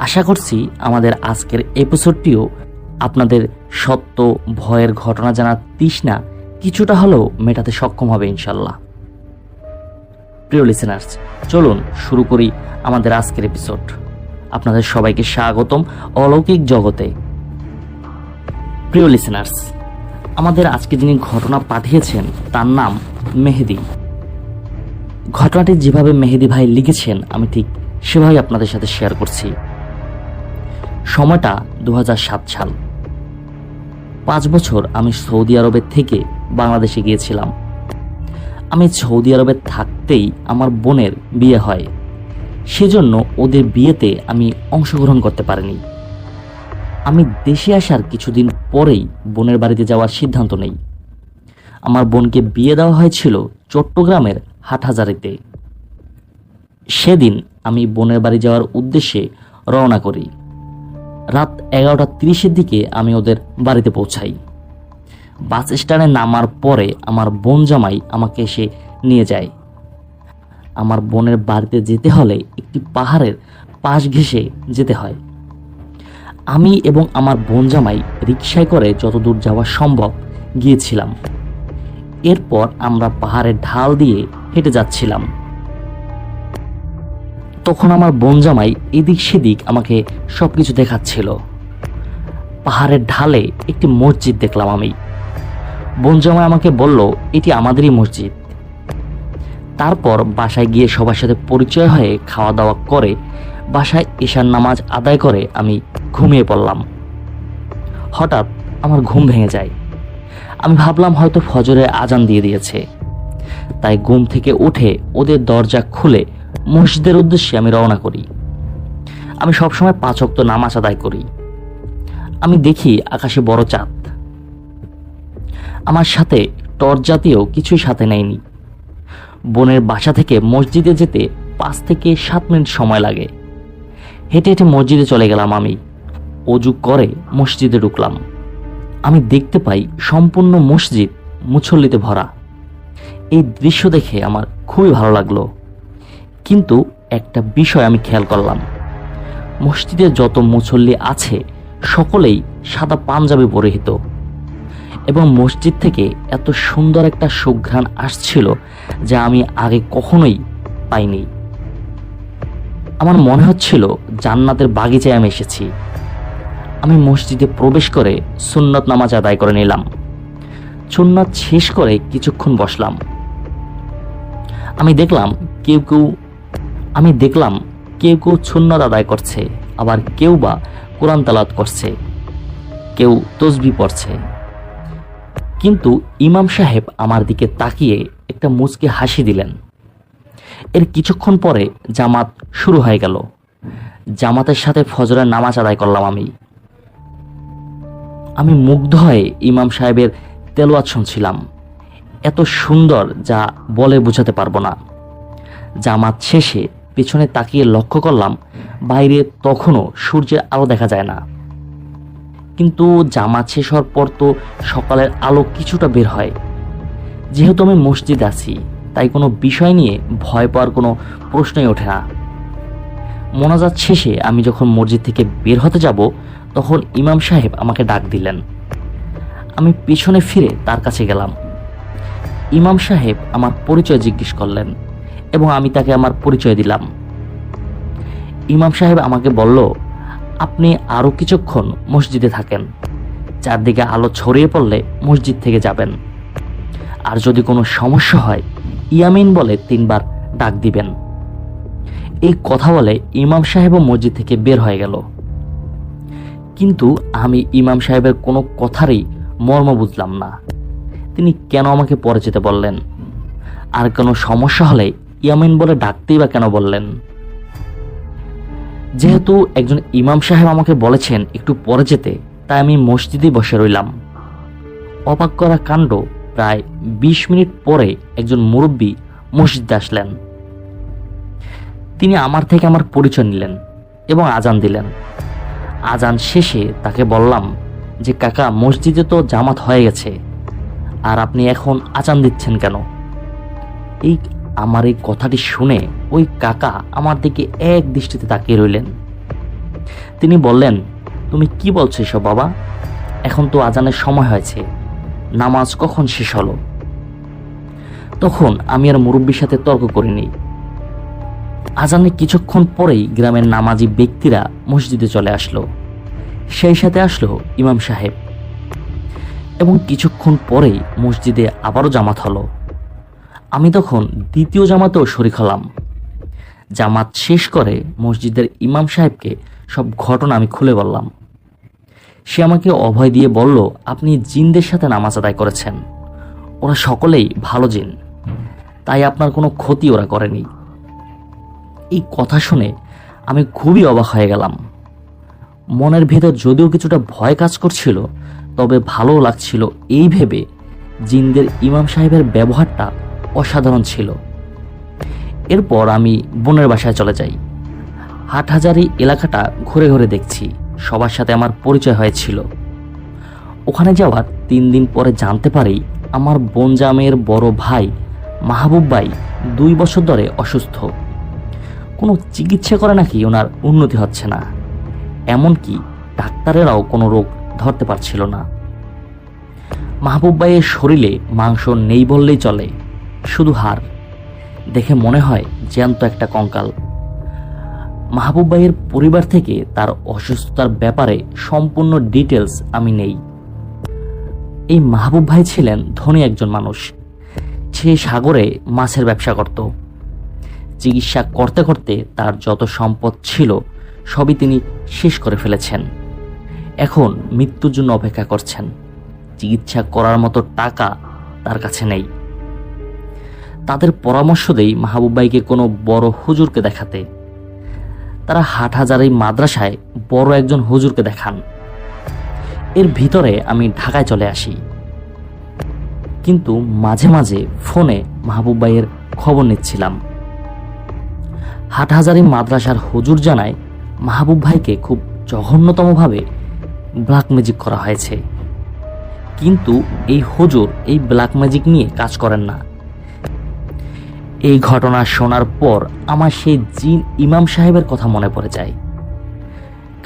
আশা করছি আমাদের আজকের এপিসোডটিও আপনাদের সত্য ভয়ের ঘটনা জানার তৃষ্ণা কিছুটা হলেও মেটাতে সক্ষম হবে ইনশাল্লাহ। প্রিয় লিসেনার্স, চলুন শুরু করি আমাদের আজকের এপিসোড। আপনাদের সবাইকে স্বাগতম অলৌকিক জগতে। প্রিয় লিসেনার্স, আমাদের আজকে যিনি ঘটনা পাঠিয়েছেন তার নাম মেহেদি। ঘটনাটি যেভাবে মেহেদি ভাই লিখেছেন আমি ঠিক সেভাবেই আপনাদের সাথে শেয়ার করছি। সময়টা 2007 সাল। 5 বছর আমি সৌদি আরবের থেকে বাংলাদেশে গিয়েছিলাম। আমি সৌদি আরবে থাকতেই আমার বোনের বিয়ে হয়, সেজন্য ওদের বিয়েতে আমি অংশগ্রহণ করতে পারিনি। আমি দেশে আসার কিছুদিন পরেই বোনের বাড়িতে যাওয়ার সিদ্ধান্ত নেই। আমার বোনকে বিয়ে দেওয়া হয়েছিল চট্টগ্রামের হাটহাজারীতে। সেদিন আমি বোনের বাড়ি যাওয়ার উদ্দেশ্যে রওনা করি। রাত 11:30-এর দিকে আমি ওদের বাড়িতে পৌঁছাই। বাস স্ট্যান্ডে নামার পরে আমার বোন জামাই আমাকে এসে নিয়ে যায়। আমার বোনের বাড়িতে যেতে হলে একটি পাহাড়ের পাশ ঘেঁষে যেতে হয়। আমি এবং আমার বোন জামাই রিকশায় করে যতদূর যাওয়া সম্ভব গিয়েছিলাম। এরপর আমরা পাহাড়ের ঢাল দিয়ে হেঁটে যাচ্ছিলাম। তখন আমার বোন জামাই এদিক সেদিক আমাকে সবকিছু দেখাচ্ছিল। পাহাড়ের ঢালে একটি মসজিদ দেখলাম আমি। বোন জামাই আমাকে বলল, এটি আমাদেরই মসজিদ। তারপর বাসায় গিয়ে সবার সাথে পরিচয় হয়ে খাওয়া দাওয়া করে বাসায় এশার নামাজ আদায় করে আমি ঘুমিয়ে পড়লাম। হঠাৎ আমার ঘুম ভেঙে যায়। আমি ভাবলাম হয়তো ফজরের আজান দিয়ে দিয়েছে, তাই ঘুম থেকে উঠে ওদের দরজা খুলে মসজিদের উদ্দেশ্যে আমি রওনা করি। আমি সবসময় 5 ওয়াক্ত নামাজ আদায় করি। আমি দেখি আকাশে বড় চাঁদ। আমার সাথে টর্চ জাতীয় কিছুই সাথে নেয়নি। বোনের বাসা থেকে মসজিদে যেতে 5 থেকে 7 মিনিট সময় লাগে। হেঁটে হেঁটে মসজিদে চলে গেলাম। আমি অজু করে মসজিদে ঢুকলাম। আমি দেখতে পাই সম্পূর্ণ মসজিদ মুসল্লিতে ভরা। এই দৃশ্য দেখে আমার খুবই ভালো লাগলো। কিন্তু একটা বিষয় আমি খেয়াল করলাম, মসজিদে যত মুসল্লি আছে সকলেই সাদা পাঞ্জাবি পরিহিত এবং মসজিদ থেকে এত সুন্দর একটা সুঘ্রাণ আসছিল যা আমি আগে কখনোই পাইনি। আমার মনে হচ্ছিল জান্নাতের বাগিচায় আমি এসেছি। আমি মসজিদে প্রবেশ করে সুন্নত নামাজ আদায় করে নিলাম। সুন্নত শেষ করে কিছুক্ষণ বসলাম। আমি দেখলাম কেউ কেউ সুন্নত আদায় করছে, আবার কেউ বা কোরআন তেলাওয়াত করছে, কেউ তাসবিহ পড়ছে। কিন্তু ইমাম সাহেব আমার দিকে তাকিয়ে একটা মুচকি হাসি দিলেন। এর কিছুক্ষণ পরে জামাত শুরু হয়ে গেল। জামাতের সাথে ফজরের নামাজ আদায় করলাম। আমি মুগ্ধ হয়ে ইমাম সাহেবের তেলাওয়াত শুনছিলাম। এত সুন্দর যা বলে বোঝাতে পারবো না। জামাত শেষে পেছনে তাকিয়ে লক্ষ্য করলাম বাইরে তখনও সূর্যের আলো দেখা যায় না। কিন্তু জামাত শেষ হওয়ার পর তো সকালের আলো কিছুটা বের হয়। যেহেতু আমি মসজিদে আছি তাই কোনো বিষয় নিয়ে ভয় পাওয়ার কোনো প্রশ্নই ওঠে না। মোনাজাত শেষে আমি যখন মসজিদ থেকে বের হতে যাব তখন ইমাম সাহেব আমাকে ডাক দিলেন। আমি পিছনে ফিরে তার কাছে গেলাম। ইমাম সাহেব আমার পরিচয় জিজ্ঞেস করলেন এবং আমি তাকে আমার পরিচয় দিলাম। ইমাম সাহেব আমাকে বলল, আপনি আরও কিছুক্ষণ মসজিদে থাকেন। চারদিকে আলো ছড়িয়ে পড়লে মসজিদ থেকে যাবেন। আর যদি কোনো সমস্যা হয় ইয়ামিন বলে 3 বার ডাক দিবেন। এই কথা বলে ইমাম সাহেবও মসজিদ থেকে বের হয়ে গেল। কিন্তু আমি ইমাম সাহেবের কোনো কথারই মর্ম বুঝলাম না। তিনি কেন আমাকে পরে যেতে বললেন? আর কোনো সমস্যা হলে ইয়ামিন বলে ডাকতেই বা কেন বললেন? যেহেতু একজন ইমাম সাহেব আমাকে বলেছেন একটু পরে যেতে, তাই আমি মসজিদে বসে রইলাম। অবাক করা কাণ্ড, প্রায় 20 মিনিট পরে একজন মুরব্বী মসজিদে আসলেন। তিনি আমার থেকে আমার পরিচয় নিলেন এবং আজান দিলেন। আজান শেষে তাকে বললাম যে, কাকা, মসজিদে তো জামাত হয়ে গেছে, আর আপনি এখন আজান দিচ্ছেন কেন? আমার এই কথাটি শুনে ওই কাকা আমার দিকে এক দৃষ্টিতে তাকিয়ে রইলেন। তিনি বললেন, তুমি কি বলছো এসব বাবা? এখন তো আজানের সময় হয়েছে, নামাজ কখন শেষ হলো? তখন আমি আর মুরব্বীর সাথে তর্ক করিনি। আজানের কিছুক্ষণ পরেই গ্রামের নামাজি ব্যক্তিরা মসজিদে চলে আসলো, সেই সাথে আসলো ইমাম সাহেব, এবং কিছুক্ষণ পরেই মসজিদে আবারও জামাত হলো। আমি তখন দ্বিতীয় জামাতেও শরীক হলাম। জামাত শেষ করে মসজিদের ইমাম সাহেবকে সব ঘটনা আমি খুলে বললাম। সে আমাকে অভয় দিয়ে বলল, আপনি জিনদের সাথে নামাজ আদায় করেছেন, ওরা সকলেই ভালো জিন, তাই আপনার কোনো ক্ষতি ওরা করেনি। এই কথা শুনে আমি খুবই অবাক হয়ে গেলাম। মনের ভেতর যদিও কিছুটা ভয় কাজ করছিল, তবে ভালো লাগছিল এই ভেবে জিনদের ইমাম সাহেবের ব্যবহারটা অসাধারণ ছিল। এরপর আমি বোনের বাসায় চলে যাই। হাটহাজারী এলাকাটা ঘুরে ঘুরে দেখছি, সবার সাথে আমার পরিচয় হয়েছিল। ওখানে যাওয়ার 3 দিন পরে জানতে পারি আমার বোন জামের বড় ভাই মাহবুব ভাই 2 বছর ধরে অসুস্থ। কোনো চিকিৎসা করে নাকি ওনার উন্নতি হচ্ছে না, এমনকি ডাক্তারেরাও কোনো রোগ ধরতে পারছিল না। মাহবুব ভাইয়ের শরীরে মাংস নেই বললেই চলে, শুধু হাড়, দেখে মনে হয় জ্যান্ত একটা কঙ্কাল। মাহবুব ভাইয়ের পরিবার থেকে তার অসুস্থতার ব্যাপারে সম্পূর্ণ ডিটেলস আমি নেই। এই মাহবুব ভাই ছিলেন ধনী একজন মানুষ। সে সাগরে মাছের ব্যবসা করত। চিকিৎসা করতে করতে তার যত সম্পদ ছিল সবই তিনি শেষ করে ফেলেছেন। এখন মৃত্যুর জন্য অপেক্ষা করছেন। চিকিৎসা করার মতো টাকা তার কাছে নেই। তাদের পরামর্শ দেই মাহবুব ভাইকে কোনো বড় হুজুরকে দেখাতে। তারা হাটহাজারী মাদ্রাসায় বড় একজন হুজুরকে দেখান। এর ভিতরে আমি ঢাকায় চলে আসি, কিন্তু মাঝে মাঝে ফোনে মাহবুব ভাইয়ের খবর নিচ্ছিলাম। হাটহাজারী মাদ্রাসার হুজুর জানায় মাহবুব ভাইকে খুব জঘন্যতমভাবে ব্ল্যাক ম্যাজিক করা হয়েছে, কিন্তু এই হুজুর এই ব্ল্যাক ম্যাজিক নিয়ে কাজ করেন না। এই ঘটনা শোনার পর আমার সেই জিন ইমাম সাহেবের কথা মনে পড়ে যায়,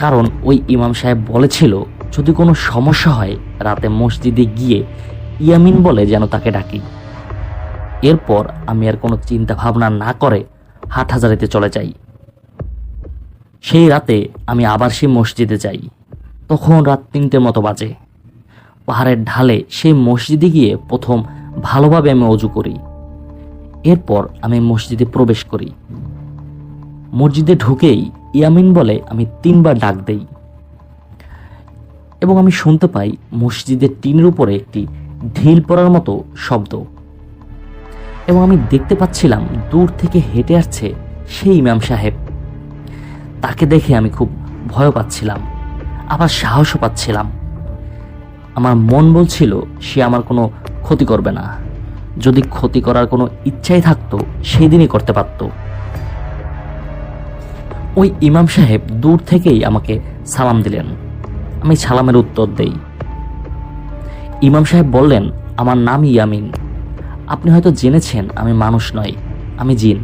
কারণ ওই ইমাম সাহেব বলেছিল যদি কোনো সমস্যা হয় রাতে মসজিদে গিয়ে ইয়ামিন বলে যেন তাকে ডাকি। এরপর আমি আর কোনো চিন্তা ভাবনা না করে হাটহাজারীতে চলে যাই। সেই রাতে আমি আবার সেই মসজিদে যাই। তখন রাত 3টের মতো বাজে। পাহাড়ের ঢালে সেই মসজিদে গিয়ে প্রথম ভালোভাবে আমি অজু করি। এরপর আমি মসজিদে প্রবেশ করি। মসজিদে ঢুকেই ইয়ামিন বলে আমি 3 বার ডাক দেই, এবং আমি শুনতে পাই মসজিদের টিনের উপরে একটি ঢিল পড়ার মতো শব্দ, এবং আমি দেখতে পাচ্ছিলাম দূর থেকে হেঁটে আসছে সেই ইমাম সাহেব। তাকে দেখে আমি খুব ভয় পাচ্ছিলাম, আবার সাহসও পাচ্ছিলাম। আমার মন বলছিল সে আমার কোনো ক্ষতি করবে না। যদি ক্ষতি করার কোনো ইচ্ছাই থাকতো সেদিনই করতে পারত। ওই ইমাম সাহেব দূর থেকেই আমাকে সালাম দিলেন। আমি সালামের উত্তর দেই। ইমাম সাহেব বললেন, আমার নাম ইয়ামিন। আপনি হয়তো জেনেছেন আমি মানুষ নই, আমি জিন।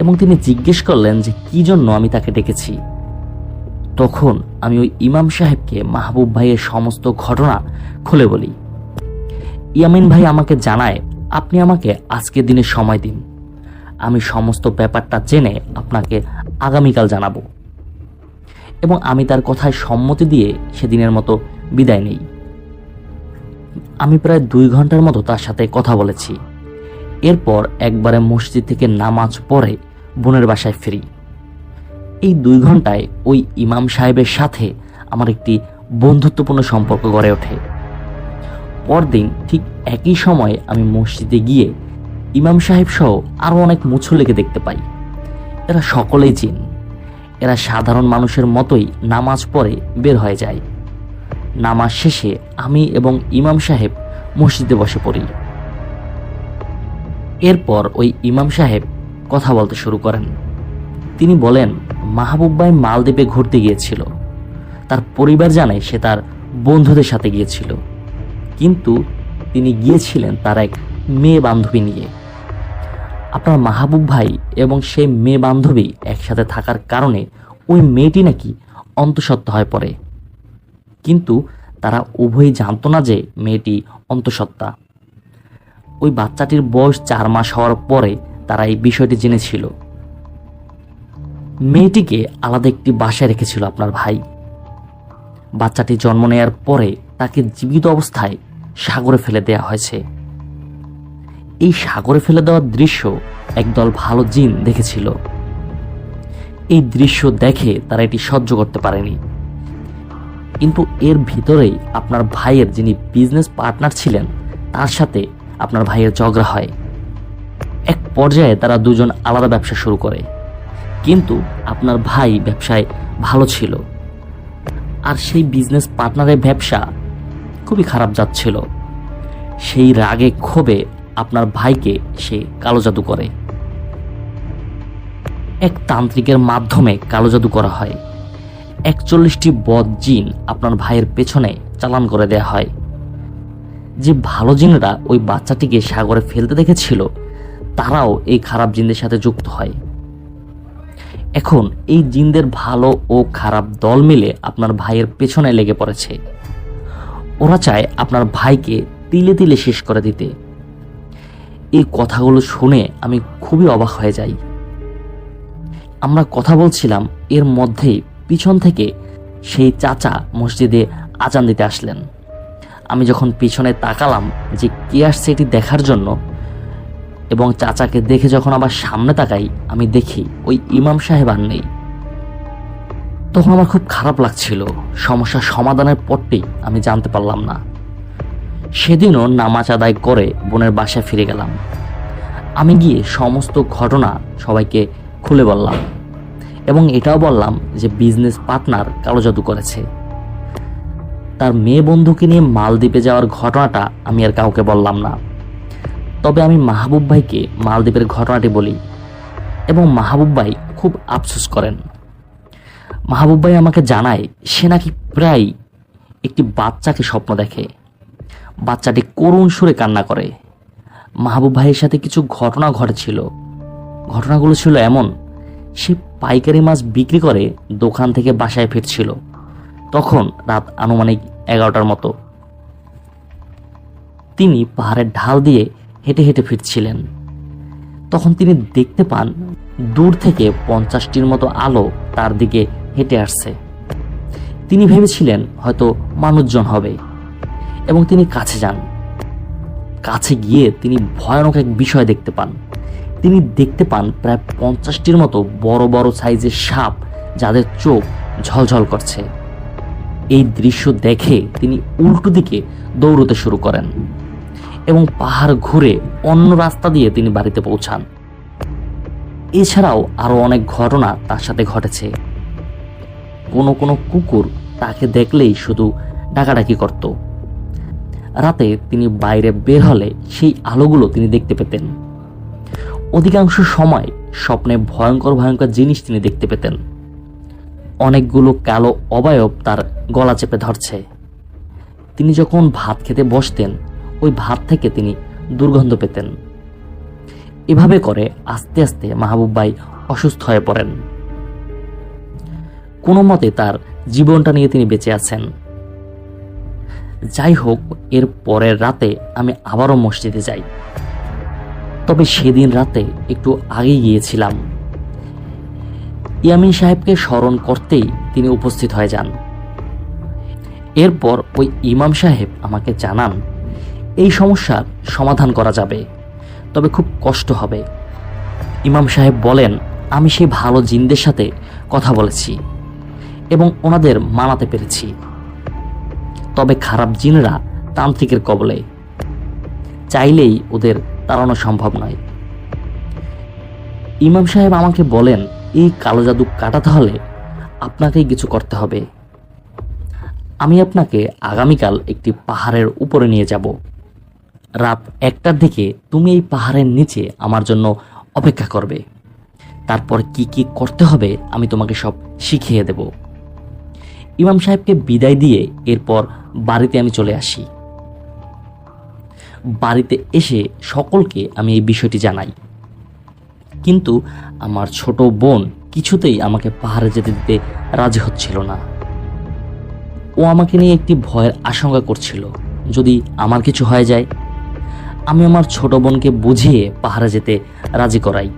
এবং তিনি জিজ্ঞেস করলেন যে কি জন্য আমি তাকে ডেকেছি। তখন আমি ওই ইমাম সাহেবকে মাহবুব ভাইয়ের সমস্ত ঘটনা খুলে বলি। ইয়ামিন ভাই আমাকে জানায়, আপনি আমাকে আজকের দিনে সময় দিন, আমি সমস্ত ব্যাপারটা জেনে আপনাকে আগামীকাল জানাবো। এবং আমি তার কথায় সম্মতি দিয়ে সেদিনের মতো বিদায় নেই। আমি প্রায় 2 ঘন্টার মতো তার সাথে কথা বলেছি। এরপর একবারে মসজিদ থেকে নামাজ পড়ে বোনের বাসায় ফিরি। এই 2 ঘন্টায় ওই ইমাম সাহেবের সাথে আমার একটি বন্ধুত্বপূর্ণ সম্পর্ক গড়ে ওঠে। পরদিন ঠিক একই সময়ে আমি মসজিদে গিয়ে ইমাম সাহেব সহ আরও অনেক মুসল্লিকে দেখতে পাই। এরা সকলেই জিন। এরা সাধারণ মানুষের মতোই নামাজ পড়ে বের হয়ে যায়। নামাজ শেষে আমি এবং ইমাম সাহেব মসজিদে বসে পড়ি। এরপর ওই ইমাম সাহেব কথা বলতে শুরু করেন। তিনি বলেন, মাহবুব ভাই মালদ্বীপে ঘুরতে গিয়েছিল। তার পরিবার জানে সে তার বন্ধুদের সাথে গিয়েছিল, কিন্তু তিনি গিয়েছিলেন তার এক মেয়ে বান্ধবী নিয়ে। আপনার মাহবুব ভাই এবং সেই মেয়ে বান্ধবী একসাথে থাকার কারণে ওই মেয়েটি নাকি অন্তঃসত্ত্বা হয়ে পড়ে, কিন্তু তারা উভয়ই জানতো না যে মেয়েটি অন্তঃসত্ত্বা। ওই বাচ্চাটির বয়স 4 মাস হওয়ার পরে তারা এই বিষয়টি জেনেছিল। মেয়েটিকে আলাদা একটি বাসায় রেখেছিল আপনার ভাই। বাচ্চাটি জন্ম নেওয়ার পরে তাকে জীবিত অবস্থায় সাগরে ফেলে দেওয়া হয়েছে। এই সাগরে ফেলে দেওয়ার দৃশ্য একদল ভালো জিন দেখেছিল। এই দৃশ্য দেখে তারা এটি সহ্য করতে পারেনি। কিন্তু এর ভিতরেই আপনার ভাইয়ের যিনি বিজনেস পার্টনার ছিলেন তার সাথে আপনার ভাইয়ের ঝগড়া হয়। এক পর্যায়ে তারা দুজন আলাদা ব্যবসা শুরু করে, কিন্তু আপনার ভাই ব্যবসায় ভালো ছিল, আর সেই বিজনেস পার্টনারের ব্যবসা খুবই খারাপ যাচ্ছিল। সেই রাগে ক্ষোভে আপনার ভাইকে সে কালো জাদু করে। এক তান্ত্রিকের মাধ্যমে কালো জাদু করা হয়। 41টি বদ জিন আপনার ভাইয়ের পেছনে চালান করে দেয়া হয়। যে ভালো জিনরা ওই বাচ্চাটিকে সাগরে ফেলতে দেখেছিল তারাও এই খারাপ জিনদের সাথে যুক্ত হয়। এখন এই জিনদের ভালো ও খারাপ দল মিলে আপনার ভাইয়ের পেছনে লেগে পড়েছে। ওরা চায় আপনার ভাইকে তিলে তিলে শেষ করে দিতে। এই কথাগুলো শুনে আমি খুবই অবাক হয়ে যাই। আমরা কথা বলছিলাম, এর মধ্যেই পিছন থেকে সেই চাচা মসজিদে আজান দিতে আসলেন। আমি যখন পিছনে তাকালাম যে কে আসছে এটি দেখার জন্য, এবং চাচাকে দেখে যখন আবার সামনে তাকাই, আমি দেখি ওই ইমাম সাহেব আর নেই। তখন আমার খুব খারাপ লাগছিল। সমস্যার সমাধানের পরটি আমি জানতে পারলাম না। সেদিনও নামাজ আদায় করে বোনের বাসায় ফিরে গেলাম। আমি গিয়ে সমস্ত ঘটনা সবাইকে খুলে বললাম, এবং এটাও বললাম যে বিজনেস পার্টনার কালো জাদু করেছে। তার মেয়ে বন্ধুকে নিয়ে মালদ্বীপে যাওয়ার ঘটনাটা আমি আর কাউকে বললাম না। তবে আমি মাহবুব ভাইকে মালদ্বীপের ঘটনাটি বলি, এবং মাহবুব ভাই খুব আফসোস করেন। মাহবুব ভাই আমাকে জানায় সে নাকি প্রায় একটি বাচ্চাকে স্বপ্ন দেখে। বাচ্চাটি করুণ সুরে কান্না করে। মাহবুব ভাইয়ের সাথে কিছু ঘটনা ঘটেছিল। ঘটনাগুলো ছিল এমন, সে পাইকারি মাছ বিক্রি করে দোকান থেকে বাসায় ফিরছিল। তখন রাত আনুমানিক 11টার মতো। তিনি পাহাড়ের ঢাল দিয়ে হেঁটে হেঁটে ফিরছিলেন। তখন তিনি দেখতে পান দূর থেকে 50টির মতো আলো তার দিকে হেঁটে আসছে। তিনি ভেবেছিলেন হয়তো মানুষজন হবে, এবং তিনি কাছে যান। কাছে গিয়ে তিনি ভয়ানক এক বিষয় দেখতে পান। তিনি দেখতে পান প্রায় 50টির মতো বড় বড় সাইজের সাপ, যাদের চোখ ঝলঝল করছে। এই দৃশ্য দেখে তিনি উল্টো দিকে দৌড়তে শুরু করেন, এবং পাহাড় ঘুরে অন্য রাস্তা দিয়ে তিনি বাড়িতে পৌঁছান। এছাড়াও আরো অনেক ঘটনা তার সাথে ঘটেছে। কোনো কোনো কুকুর তাকে দেখলেই শুধু ডাকাডাকি করত। রাতে তিনি বাইরে বের হলে সেই আলোগুলো তিনি দেখতে পেতেন। অধিকাংশ সময় স্বপ্নে ভয়ঙ্কর ভয়ঙ্কর জিনিস তিনি দেখতে পেতেন। অনেকগুলো কালো অবয়ব তার গলা চেপে ধরছে। তিনি যখন ভাত খেতে বসতেন, ওই ভাত থেকে তিনি দুর্গন্ধ পেতেন। এভাবে করে আস্তে আস্তে মাহবুব ভাই অসুস্থ হয়ে পড়েন। কোনো মতে তার জীবনটা নিয়ে তিনি বেঁচে আছেন। যাই হোক, এর পরের রাতে আমি আবারও মসজিদে যাই। তবে সেদিন রাতে একটু আগে গিয়েছিলাম। ইয়ামিন সাহেবকে স্মরণ করতেই তিনি উপস্থিত হয়ে যান। এরপর ওই ইমাম সাহেব আমাকে জানান এই সমস্যার সমাধান করা যাবে, তবে খুব কষ্ট হবে। ইমাম সাহেব বলেন, আমি সেই ভালো জিনদের সাথে কথা বলেছি এবং ওনাদের মানাতে পেরেছি, তবে খারাপ জিনরা তান্ত্রিকের কবলে, চাইলেই ওদের তাড়ানো সম্ভব নয়। ইমাম সাহেব আমাকে বলেন, এই কালো জাদু কাটাতে হলে আপনাকেই কিছু করতে হবে। আমি আপনাকে আগামীকাল একটি পাহাড়ের উপরে নিয়ে যাব। রাত 1টার দিকে তুমি এই পাহাড়ের নিচে আমার জন্য অপেক্ষা করবে। তারপর কি কি করতে হবে আমি তোমাকে সব শিখিয়ে দেব। ইমাম সাহেবকে বিদায় দিয়ে এরপর বাড়িতে আমি চলে আসি। বাড়িতে এসে সকলকে আমি এই বিষয়টি জানাই, কিন্তু আমার ছোট বোন কিছুতেই আমাকে পাহাড়ে যেতে দিতে রাজি হচ্ছিল না। ও আমাকে নিয়ে একটি ভয়ের আশঙ্কা করছিল, যদি আমার কিছু হয়ে যায়। আমি আমার ছোট বোনকে বুঝিয়ে পাহাড়ে যেতে রাজি করাই।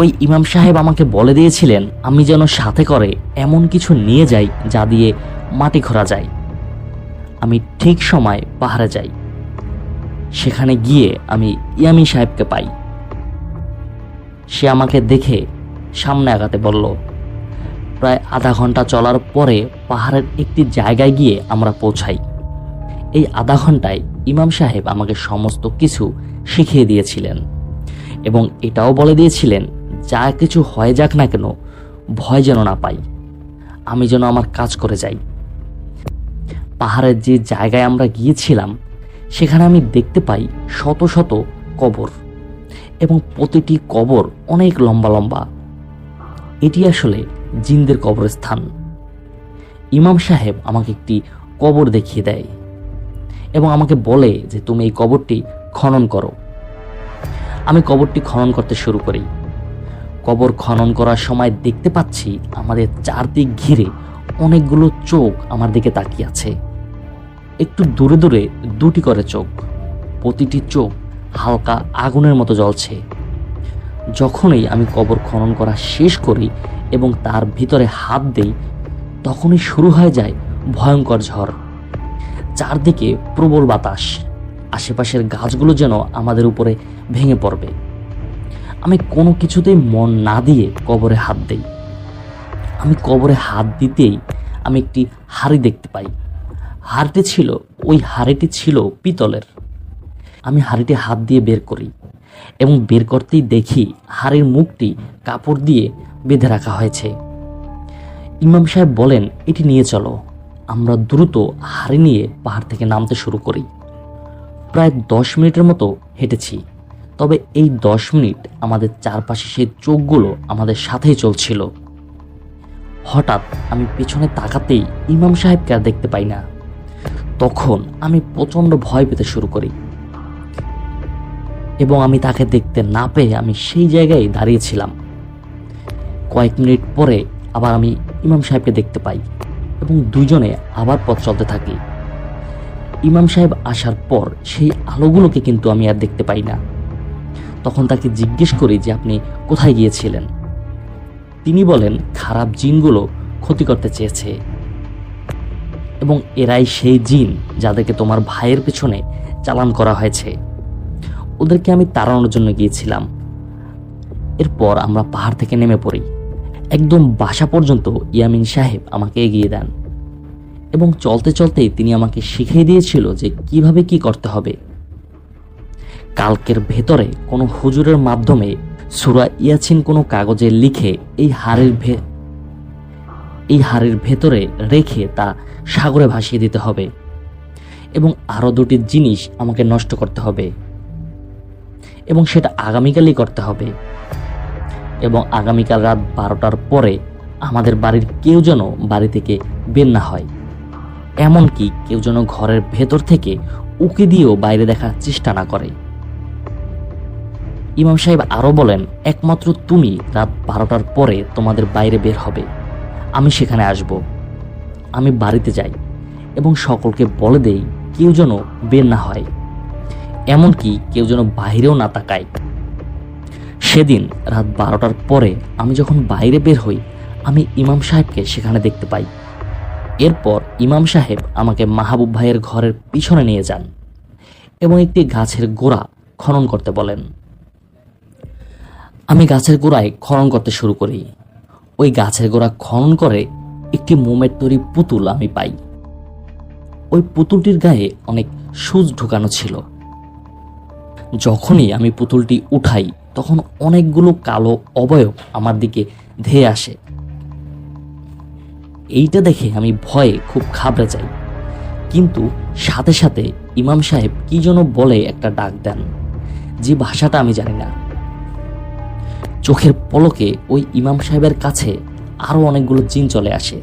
ওই ইমাম সাহেব আমাকে বলে দিয়েছিলেন আমি যেন সাথে করে এমন কিছু নিয়ে যাই যা দিয়ে মাটি খোঁড়া যায়। আমি ঠিক সময় পাহাড়ে যাই। সেখানে গিয়ে আমি ইয়ামিন সাহেবকে পাই। সে আমাকে দেখে সামনে আগাতে বলল। প্রায় আধা ঘন্টা চলার পরে পাহাড়ের একটি জায়গায় গিয়ে আমরা পৌঁছাই। এই আধা ঘন্টায় ইমাম সাহেব আমাকে সমস্ত কিছু শিখিয়ে দিয়েছিলেন এবং এটাও বলে দিয়েছিলেন যা কিছু হয়ে যাক না কেন ভয় যেন না পাই, আমি যেন আমার কাজ করে যাই। পাহাড়ের যে জায়গায় আমরা গিয়েছিলাম সেখানে আমি দেখতে পাই শত শত কবর এবং প্রতিটি কবর অনেক লম্বা লম্বা। এটি আসলে জিনদের কবরস্থান। ইমাম সাহেব আমাকে একটি কবর দেখিয়ে দেয় এবং আমাকে বলে যে তুমি এই কবরটি খনন করো। আমি কবরটি খনন করতে শুরু করি। কবর খনন করার সময় দেখতে পাচ্ছি আমাদের চারদিক ঘিরে অনেকগুলো চোখ আমার দিকে তাকিয়ে আছে। একটু দূরে দূরে দুটি করে চোখ, প্রতিটি চোখ হালকা আগুনের মতো জ্বলছে। যখনই আমি কবর খনন করা শেষ করি এবং তার ভিতরে হাত দেই, তখনই শুরু হয়ে যায় ভয়ঙ্কর ঝড়। চারদিকে প্রবল বাতাস, আশেপাশের গাছগুলো যেন আমাদের উপরে ভেঙে পড়বে। আমি কোনো কিছুতেই মন না দিয়ে কবরে হাত দেই। আমি কবরে হাত দিতেই আমি একটি হাড়ি দেখতে পাই। ওই হাড়িটি ছিল পিতলের। আমি হাড়িটি হাত দিয়ে বের করি এবং বের করতেই দেখি হাড়ির মুখটি কাপড় দিয়ে বেঁধে রাখা হয়েছে। ইমাম সাহেব বলেন এটি নিয়ে চলো। আমরা দ্রুত হাড়ি নিয়ে পাহাড় থেকে নামতে শুরু করি। প্রায় 10 মিনিটের মতো হেঁটেছি, তবে এই 10 মিনিট আমাদের চারপাশে সেই চোখগুলো আমাদের সাথেই চলছিল। হঠাৎ আমি পেছনে তাকাতেই ইমাম সাহেবকে আর দেখতে পাই না। তখন আমি প্রচণ্ড ভয় পেতে শুরু করি এবং আমি তাকে দেখতে না পেয়ে আমি সেই জায়গায় দাঁড়িয়েছিলাম। কয়েক মিনিট পরে আবার আমি ইমাম সাহেবকে দেখতে পাই এবং দুজনে আবার পথ চলতে থাকি। ইমাম সাহেব আসার পর সেই আলোগুলোকে কিন্তু আমি আর দেখতে পাই না। তখন তাকে জিজ্ঞেস করি যে আপনি কোথায় গিয়েছিলেন। তিনি বলেন খারাপ জিনগুলো ক্ষতি করতে চেয়েছে এবং এরাই সেই জিন যাদেরকে তোমার ভাইয়ের পেছনে চালান করা হয়েছে। ওদেরকে আমি তাড়ানোর জন্য গিয়েছিলাম। এরপর আমরা পাহাড় থেকে নেমে পড়ি। একদম বাসা পর্যন্ত ইয়ামিন সাহেব আমাকে এগিয়ে দেন এবং চলতে চলতেই তিনি আমাকে শিখিয়ে দিয়েছিল যে কিভাবে কি করতে হবে। কালকের ভেতরে কোনো হুজুরের মাধ্যমে সূরা ইয়াসিন কোনো কাগজে লিখে এই হাড়ির ভেতরে রেখে তা সাগরে ভাসিয়ে দিতে হবে এবং আরও 2টি জিনিস আমাকে নষ্ট করতে হবে এবং সেটা আগামীকালই করতে হবে এবং আগামীকাল রাত 12টার পরে আমাদের বাড়ির কেউ যেন বাড়ি থেকে বের না হয়, এমনকি কেউ যেন ঘরের ভেতর থেকে উকি দিয়েও বাইরে দেখার চেষ্টা না করে। ইমাম সাহেব আরও বলেন একমাত্র তুমি রাত 12টার পরে তোমাদের বাইরে বের হবে, আমি সেখানে আসব। আমি বাড়িতে যাই এবং সকলকে বলে দেই কেউ যেন বের না হয়, এমনকি কেউ যেন বাইরেও না তাকায়। সেদিন রাত 12টার পরে আমি যখন বাইরে বের হই আমি ইমাম সাহেবকে সেখানে দেখতে পাই। এরপর ইমাম সাহেব আমাকে মাহবুব ভাইয়ের ঘরের পিছনে নিয়ে যান এবং একটি গাছের গোড়া খনন করতে বলেন। আমি গাছের গোড়ায় খনন করতে শুরু করি। ওই গাছের গোড়া খনন করে একটি মোমের তৈরি পুতুল আমি পাই। ওই পুতুলটির গায়ে অনেক সূচ ঢোকানো ছিল। যখনই আমি পুতুলটি উঠাই তখন অনেকগুলো কালো অবয়ব আমার দিকে ধেয়ে আসে। এইটা দেখে আমি ভয়ে খুব ঘাবড়ে যাই, কিন্তু সাথে সাথে ইমাম সাহেব কি যেন বলে একটা ডাক দেন, যে ভাষাটা আমি জানি না। চোখের পলকে ওই ইমাম সাহেবের কাছে আরও অনেকগুলো জিন চলে আসে।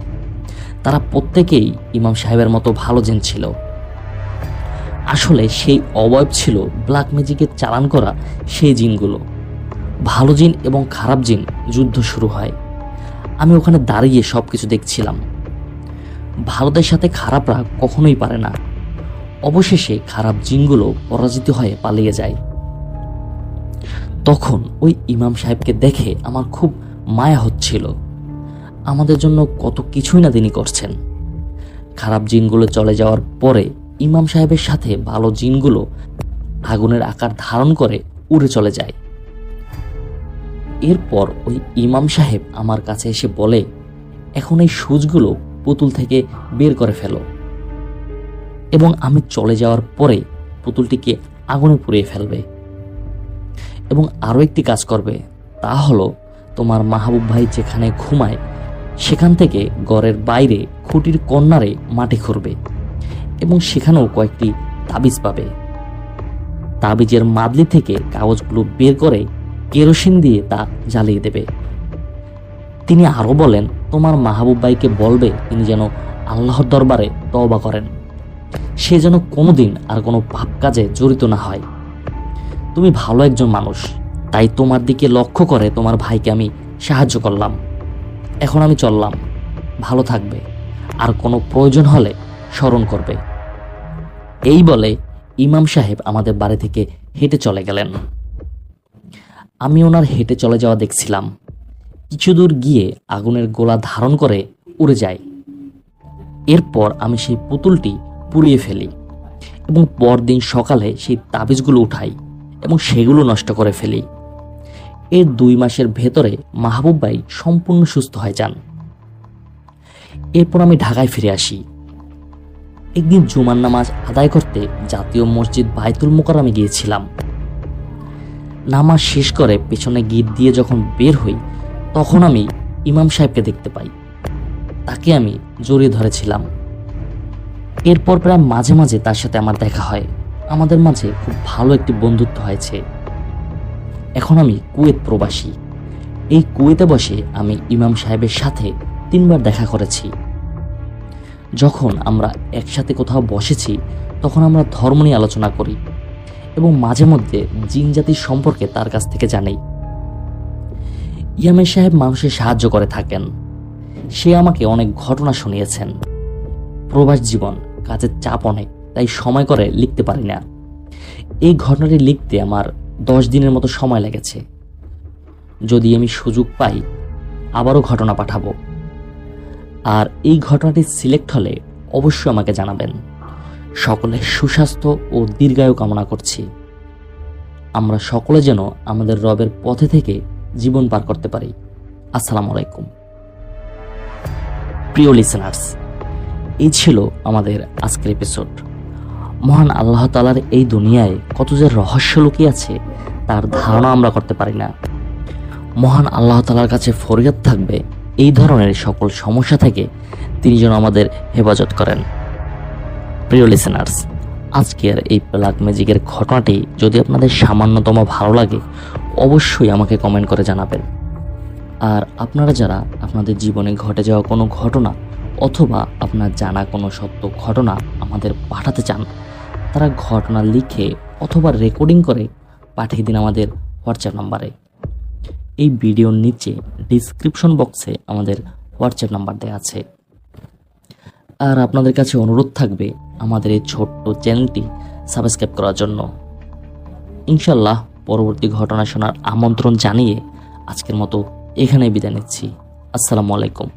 তারা প্রত্যেকেই ইমাম সাহেবের মতো ভালো জিন ছিল। আসলে সেই অবয়ব ছিল ব্ল্যাক ম্যাজিকের চালান করা সেই জিনগুলো। ভালো জিন এবং খারাপ জিন যুদ্ধ শুরু হয়। আমি ওখানে দাঁড়িয়ে সব কিছু দেখছিলাম। ভালোদের সাথে খারাপরা কখনোই পারে না। অবশেষে খারাপ জিনগুলো পরাজিত হয়ে পালিয়ে যায়। তখন ওই ইমাম সাহেবকে দেখে আমার খুব মায়া হচ্ছিল। আমাদের জন্য কত কিছুই না তিনি করছেন। খারাপ জিনগুলো চলে যাওয়ার পরে ইমাম সাহেবের সাথে ভালো জিনগুলো আগুনের আকার ধারণ করে উড়ে চলে যায়। এরপর ওই ইমাম সাহেব আমার কাছে এসে বলে, এখন এই সুচগুলো পুতুল থেকে বের করে ফেলো এবং আমি চলে যাওয়ার পরে পুতুলটিকে আগুনে পুড়িয়ে ফেলবে এবং আরও একটি কাজ করবে, তা হলো তোমার মাহবুব ভাই যেখানে ঘুমায় সেখান থেকে ঘরের বাইরে খুঁটির কর্নারে মাটি খুঁড়বে এবং সেখানেও কয়েকটি তাবিজ পাবে। তাবিজের মাদলি থেকে কাগজগুলো বের করে কেরোসিন দিয়ে তা জ্বালিয়ে দেবে। তিনি আরও বলেন, তোমার মাহবুব ভাইকে বলবে তিনি যেন আল্লাহর দরবারে তওবা করেন, সে যেন কোনোদিন আর কোনো পাপ কাজে জড়িত না হয়। তুমি ভালো একজন মানুষ, তাই তোমার দিকে লক্ষ্য করে তোমার ভাইকে আমি সাহায্য করলাম। এখন আমি চললাম, ভালো থাকবে, আর কোনো প্রয়োজন হলে স্মরণ করবে। এই বলে ইমাম সাহেব আমাদের বাড়ি থেকে হেঁটে চলে গেলেন। আমি ওনার হেঁটে চলে যাওয়া দেখছিলাম। কিছু দূর গিয়ে আগুনের গোলা ধারণ করে উড়ে যায়। এরপর আমি সেই পুতুলটি পুড়িয়ে ফেলি এবং পরদিন সকালে সেই তাবিজগুলো উঠাই এবং সেগুলো নষ্ট করে ফেলি। এর 2 মাসের ভেতরে মাহবুব ভাই সম্পূর্ণ সুস্থ হয়ে যান। এরপর আমি ঢাকায় ফিরে আসি। একদিন জুমার নামাজ আদায় করতে জাতীয় মসজিদ বাইতুল মোকাররমে গিয়েছিলাম। নামাজ শেষ করে পেছনে গিট দিয়ে যখন বের হই তখন আমি ইমাম সাহেবকে দেখতে পাই। তাকে আমি জড়িয়ে ধরেছিলাম। এরপর প্রায় মাঝে মাঝে তার সাথে আমার দেখা হয়। আমাদের মাঝে খুব ভালো একটি বন্ধুত্ব হয়েছে। এখন আমি কুয়েত প্রবাসী। এই কুয়েতে বসে আমি ইমাম সাহেবের সাথে 3 বার দেখা করেছি। যখন আমরা একসাথে কোথাও বসেছি তখন আমরা ধর্ম নিয়ে আলোচনা করি এবং মাঝে মধ্যে জিন জাতির সম্পর্কে তার কাছ থেকে জানি। ইমাম সাহেব মানুষের সাহায্য করে থাকেন। সে আমাকে অনেক ঘটনা শুনিয়েছেন। প্রবাস জীবন, কাজের চাপ অনেক, তাই সময় করে লিখতে পারি না। এই ঘটনাটি লিখতে আমার 10 দিনের মতো সময় লেগেছে। যদি আমি সুযোগ পাই আবারও ঘটনা পাঠাবো। আর এই ঘটনাটি সিলেক্ট হলে অবশ্যই আমাকে জানাবেন। সকলের সুস্বাস্থ্য ও দীর্ঘায়ু কামনা করছি। আমরা সকলে যেন আমাদের রবের পথে থেকে জীবন পার করতে পারি। আসসালামু আলাইকুম। প্রিয় লিসেনার্স, এই ছিল আমাদের আজকের এপিসোড। মহান আল্লাহ তাআলার এই দুনিয়ায় কত যে রহস্য লুকিয়ে আছে তার ধারণা আমরা করতে পারি না। মহান আল্লাহ তাআলার কাছে ফরিয়াদ থাকবে এই ধরনের সকল সমস্যা থেকে তিনি যেন আমাদের হেফাজত করেন। প্রিয় লিসেনার্স, আজকের এই ব্ল্যাক ম্যাজিকের ঘটনাটি যদি আপনাদের সামান্যতম ভালো লাগে অবশ্যই আমাকে কমেন্ট করে জানাবেন। আর আপনারা যারা আপনাদের জীবনে ঘটে যাওয়া কোনো ঘটনা অথবা আপনার জানা কোনো সত্য ঘটনা আমাদের পাঠাতে চান, তারা ঘটনা লিখে অথবা রেকর্ডিং করে পাঠিয়ে দিন আমাদের হোয়াটসঅ্যাপ নাম্বারে। এই ভিডিওর নিচে ডিসক্রিপশন বক্সে আমাদের হোয়াটসঅ্যাপ নাম্বার দেওয়া আছে। আর আপনাদের কাছে অনুরোধ থাকবে আমাদের এই ছোট্ট চ্যানেলটি সাবস্ক্রাইব করার জন্য। ইনশাল্লাহ পরবর্তী ঘটনা শোনার আমন্ত্রণ জানিয়ে আজকের মতো এখানেই বিদায় নিচ্ছি। আসসালামু আলাইকুম।